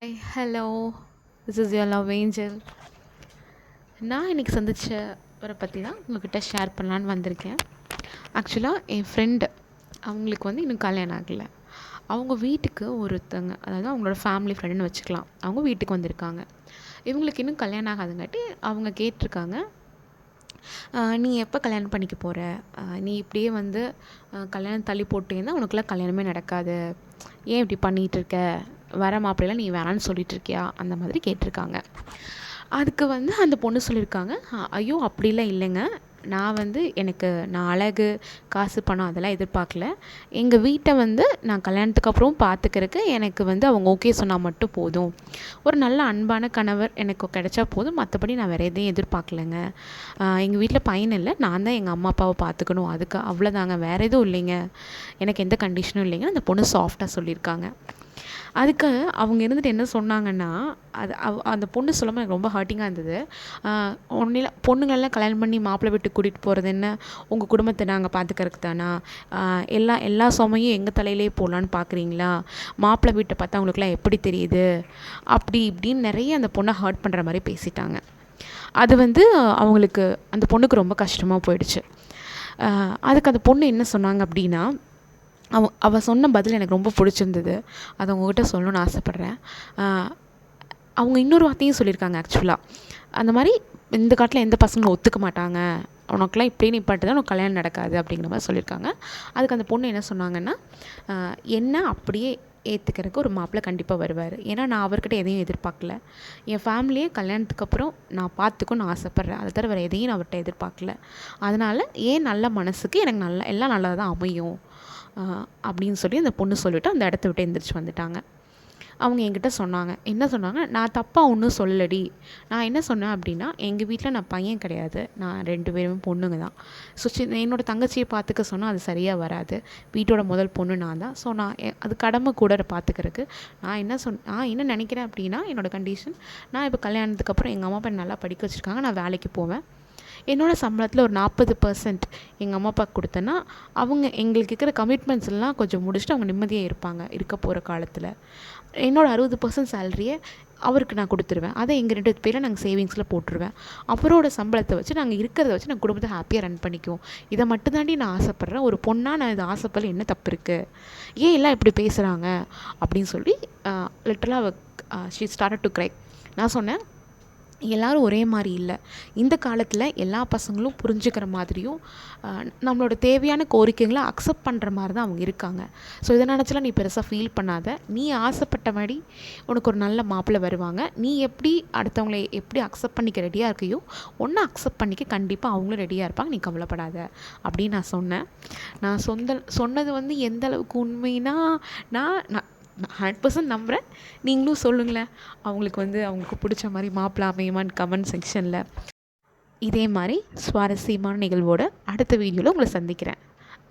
Hello, this is your love angel. நான் இன்றைக்கி சந்திச்சவரை பற்றி தான் உங்கள்கிட்ட ஷேர் பண்ணலான்னு வந்திருக்கேன். ஆக்சுவலாக என் ஃப்ரெண்டு அவங்களுக்கு இன்னும் கல்யாணம் ஆகலை. அவங்க வீட்டுக்கு ஒருத்தங்க, அதாவது அவங்களோட ஃபேமிலி ஃப்ரெண்டுன்னு வச்சுக்கலாம், அவங்க வீட்டுக்கு வந்திருக்காங்க. இவங்களுக்கு இன்னும் கல்யாணம் ஆகாதுங்காட்டி அவங்க கேட்டிருக்காங்க, நீ எப்போ கல்யாணம் பண்ணிக்க போகிற? நீ இப்படியே கல்யாணம் தள்ளி போட்டேன்னா உனக்குலாம் கல்யாணமே நடக்காது. ஏன் இப்படி பண்ணிகிட்ருக்க? வர மாப்பிள்ளைலாம் நீ வேணான்னு சொல்லிட்டு இருக்கியா? அந்த மாதிரி கேட்டிருக்காங்க. அதுக்கு அந்த பொண்ணு சொல்லியிருக்காங்க, ஐயோ அப்படிலாம் இல்லைங்க, நான் அழகு, காசு, பணம் அதெல்லாம் எதிர்பார்க்கல. எங்கள் வீட்டை நான் கல்யாணத்துக்கு அப்புறம் பார்த்துக்கிறதுக்கு எனக்கு அவங்க ஓகே சொன்னால் மட்டும் போதும். ஒரு நல்ல அன்பான கணவர் எனக்கு கிடைச்சா போதும், மற்றபடி நான் வேறு எதையும் எதிர்பார்க்கலைங்க. எங்கள் வீட்டில் பையன் இல்லை, நான் தான் எங்கள் அம்மா அப்பாவை பார்த்துக்கணும், அதுக்கு அவ்வளோதாங்க, வேறு எதுவும் இல்லைங்க, எனக்கு எந்த கண்டிஷனும் இல்லைங்க. அந்த பொண்ணு சாஃப்டாக சொல்லியிருக்காங்க. அதுக்கு அவங்க இருந்துட்டு என்ன சொன்னாங்கன்னா, அந்த பொண்ணு சொல்லும்போது எனக்கு ரொம்ப ஹர்ட்டிங்காக இருந்தது. ஒன்றில் பொண்ணுங்களெல்லாம் கல்யாணம் பண்ணி மாப்பிள்ளை வீட்டுக்கு கூட்டிகிட்டு போகிறது என்ன, உங்கள் குடும்பத்தை நாங்கள் பார்த்துக்கறதுக்கு தானா? எல்லா சுமையும் எங்கள் தலையிலே போடலான்னு பார்க்குறீங்களா? மாப்பிள்ளை வீட்டை பார்த்தா அவங்களுக்குலாம் எப்படி தெரியுது? அப்படி இப்படின்னு நிறைய அந்த பொண்ணை ஹர்ட் பண்ணுற மாதிரி பேசிட்டாங்க. அது அவங்களுக்கு, அந்த பொண்ணுக்கு ரொம்ப கஷ்டமாக போயிடுச்சு. அதுக்கு அந்த பொண்ணு என்ன சொன்னாங்க அப்படின்னா, அவள் சொன்ன பதில் எனக்கு ரொம்ப பிடிச்சிருந்தது. அதை உங்கள்கிட்ட சொல்லணும்னு ஆசைப்பட்றேன். அவங்க இன்னொரு வார்த்தையும் சொல்லியிருக்காங்க. ஆக்சுவலாக அந்த மாதிரி இந்த காலத்தில் எந்த பசங்களும் ஒத்துக்க மாட்டாங்க, உனக்குலாம் இப்படியே நிப்பாட்டு தான் உனக்கு கல்யாணம் நடக்காது அப்படிங்கிற மாதிரி சொல்லியிருக்காங்க. அதுக்கு அந்த பொண்ணு என்ன சொன்னாங்கன்னா, என்ன அப்படியே ஏற்றுக்கிறதுக்கு ஒரு மாப்பிள்ளை கண்டிப்பாக வருவார். ஏன்னா நான் அவர்கிட்ட எதையும் எதிர்பார்க்கல. என் ஃபேமிலியே கல்யாணத்துக்கு அப்புறம் நான் பார்த்துக்கணும்னு ஆசைப்பட்றேன். அதை தவிர வேறு எதையும் நான் அவர்கிட்ட எதிர்பார்க்கல. அதனால் ஏன் நல்ல மனசுக்கு எனக்கு எல்லாம் நல்லா தான் அமையும் அப்படின்னு சொல்லி அந்த பொண்ணு சொல்லிவிட்டு அந்த இடத்த விட்டு எந்திரிச்சு வந்துட்டாங்க. அவங்க என்கிட்ட சொன்னாங்க, என்ன சொன்னாங்க, நான் தப்பாக ஒன்றும் சொல்லடி. நான் என்ன சொன்னேன் அப்படின்னா, எங்கள் வீட்டில் நான் பையன் கிடையாது, நான் 2 பேருமே பொண்ணுங்க தான். ஸோ என்னோடய தங்கச்சியை பார்த்துக்க சொன்னால் அது சரியாக வராது. வீட்டோட முதல் பொண்ணு நான் தான். ஸோ நான் அது கடமை கூட பார்த்துக்கிறதுக்கு நான் என்ன நினைக்கிறேன் அப்படின்னா, என்னோடய கண்டிஷன், நான் இப்போ கல்யாணத்துக்கு அப்புறம் எங்கள் அம்மா அப்பா நல்லா படிக்க வச்சுருக்காங்க, நான் வேலைக்கு போவேன். என்னோடய சம்பளத்தில் ஒரு 40% எங்கள் அம்மா அப்பாவுக்கு கொடுத்தேன்னா, அவங்க எங்களுக்கு இருக்கிற கமிட்மெண்ட்ஸ் எல்லாம் கொஞ்சம் முடிச்சுட்டு அவங்க நிம்மதியாக இருக்க போகிற காலத்தில் என்னோடய 60% சேலரியை அவருக்கு நான் கொடுத்துருவேன். அதை எங்கள் 2 பேரை நாங்கள் சேவிங்ஸில் போட்டுருவேன். அவரோட சம்பளத்தை வச்சு நாங்கள் இருக்கிறத வச்சு நாங்கள் குடும்பத்தை ஹாப்பியாக ரன் பண்ணிக்குவோம். இதை மட்டும் தாண்டி நான் ஆசைப்பட்றேன். ஒரு பொண்ணாக நான் இதை ஆசைப்படல, என்ன தப்பு இருக்குது? ஏன் எல்லாம் இப்படி பேசுகிறாங்க அப்படின்னு சொல்லி லிட்டரலாக ஷீ ஸ்டார்டட் டு க்ரை. நான் சொன்னேன், எல்லோரும் ஒரே மாதிரி இல்லை. இந்த காலத்தில் எல்லா பசங்களும் புரிஞ்சுக்கிற மாதிரியும் நம்மளோட தேவையான கோரிக்கைகளை அக்செப்ட் பண்ணுற மாதிரி தான் அவங்க இருக்காங்க. ஸோ இதை நினச்சலாம் நீ பெருசாக ஃபீல் பண்ணாத. நீ ஆசைப்பட்ட மாதிரி உனக்கு ஒரு நல்ல மாப்பிள்ளை வருவாங்க. நீ எப்படி அடுத்தவங்களை எப்படி அக்செப்ட் பண்ணிக்க ரெடியாக இருக்கையோ, ஒன்று அக்செப்ட் பண்ணிக்க கண்டிப்பாக அவங்களும் ரெடியாக இருப்பாங்க, நீ கவலைப்படாத அப்படின்னு நான் சொன்னேன். நான் சொன்னது எந்த அளவுக்கு உண்மைனா, நான் 100% நம்புகிறேன். நீங்களும் சொல்லுங்களேன், அவங்களுக்கு பிடிச்ச மாதிரி மாப்பிள்ளை அமையுமான்னு கமெண்ட் செக்ஷனில். இதே மாதிரி சுவாரஸ்யமான நிகழ்வோடு அடுத்த வீடியோவில் உங்களை சந்திக்கிறேன்.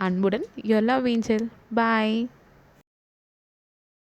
அன்புடன் யுவர் லவ் ஏஞ்சல். பாய்.